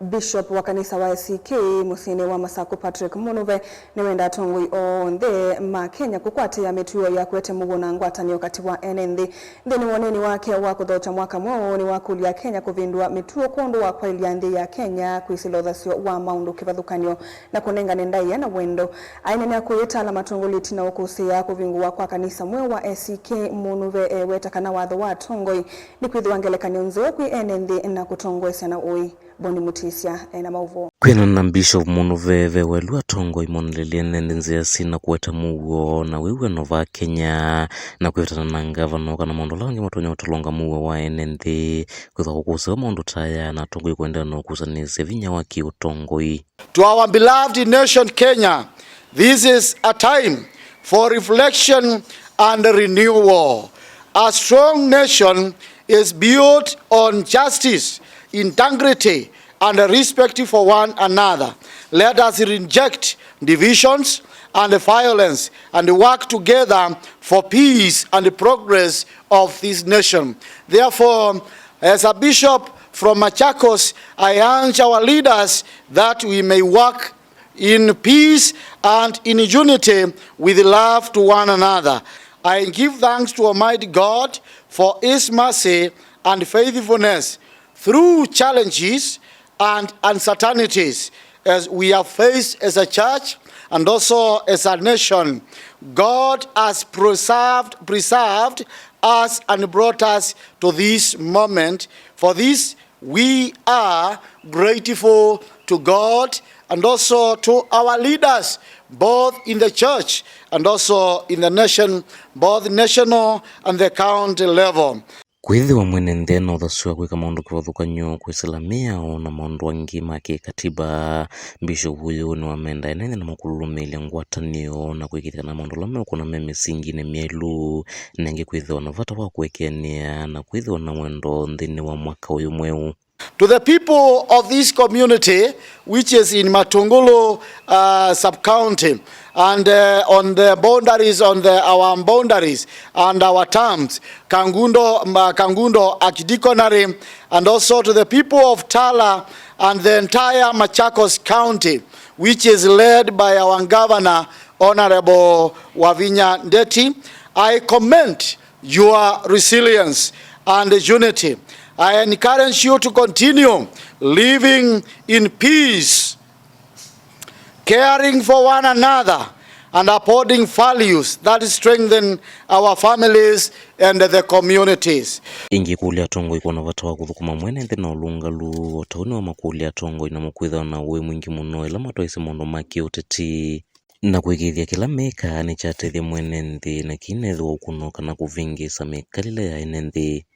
Bishop wa kanisa wa ACK musini wa Masaku Patrick Munuve Niwenda Atongoi Onthe ma Kenya Kukwatiia Mituo ya Kuete Muuo na Ngwatanio Kati wa Enenthi ndeni woneni wake wa kuthocha mwaka mwao ni wakulia Kenya kuvindua Mituo kondo wa kwailia nthi ya Kenya kwisilothacio wa maundu kivathukanio na kunengane ndai na wendo ainene akuyita ala matongoliti na ukusia kuvingua kwa kanisa mwe wa ACK Munuve weta kana watho wa Atongoi ni kwithwa ngelekanio nzeo kwi Enenthi na kutongwesya na ui Boni Mutisia na mauvo. Kwenda na Bishop Munuve welu Atongoi monelelia nenzia sina kueta Muuo na wiwe nova Kenya na kuetana na ngavana kana mondola wangi matonya utolonga Muuo wa Enenthi kwitha kukusa maundu taya na Atongoi kwenda na kusanise vinya waki Atongoi. To our beloved nation Kenya, this is a time for reflection and renewal. A strong nation is built on justice, integrity, and respect for one another. Let us reject divisions and violence and work together for peace and the progress of this nation. Therefore, as a bishop from Machakos, I urge our leaders that we may work in peace and in unity with love to one another. I give thanks to Almighty God for His mercy and faithfulness through challenges and uncertainties as we have faced as a church and also as a nation. God has preserved us and brought us to this moment. For this, we are grateful to God and also to our leaders, both in the church and also in the nation, both national and the county level. Kwithi wa mwene ndeno thasua kwika maundu kivathukanio kwisalamia na maundu wangi maki katiba Bishop huyu ni wamenda enene na makululumilia ngwatanio na kwikithia na maundu lameo kuna misingi ne mielu nengi kwithi wana vata wa kuekenia na kwithi wana mwendo nthini wa mwaka uyu mweu. To the people of this community, which is in Matungulu sub-county, and on the boundaries, our boundaries and our terms, Kangundo Archdeaconry, and also to the people of Tala and the entire Machakos County, which is led by our governor, Honorable Wavinya Ndeti, I commend your resilience and unity. I encourage you to continue living in peace, caring for one another, and upholding values that strengthen our families and the communities. Ingi kulia Atongoi kwa watu wa kuthukuma mwene nthi na ulungalu otauni wa makulia Atongoi na mukwitha na uwe mwingi muno ila matwaisi mondo maki uteti na kwigithia kila meka ni chatethia mwene nthi na kinethwa ukunoka na kuvingisa mekalile ya Enenthi.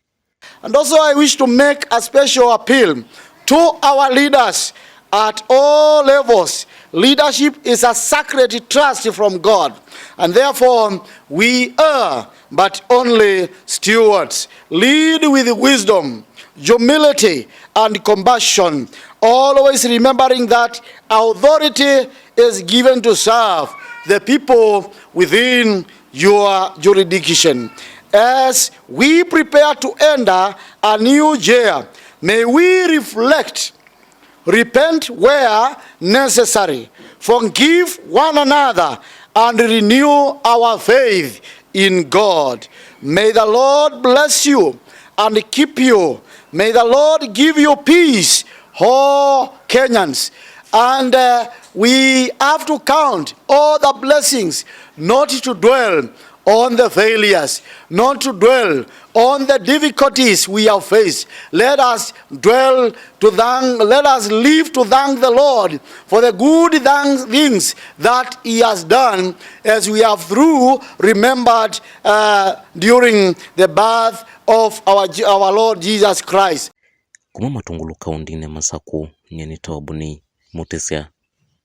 And also I wish to make a special appeal to our leaders at all levels. Leadership is a sacred trust from God, and therefore we are but only stewards. Lead with wisdom, humility, and compassion, always remembering that authority is given to serve the people within your jurisdiction. As we prepare to enter a new year, may we reflect, repent where necessary, forgive one another, and renew our faith in God. May the Lord bless you and keep you. May the Lord give you peace, all Kenyans. And we have to count all the blessings, not to dwell on the failures, not to dwell on the difficulties we have faced. Let us live to thank the Lord for the good things that He has done, as we have remembered during the birth of our Lord Jesus Christ. Kuma Matungulu kaunti ne Masaku nyeni tawabuni Mutisia.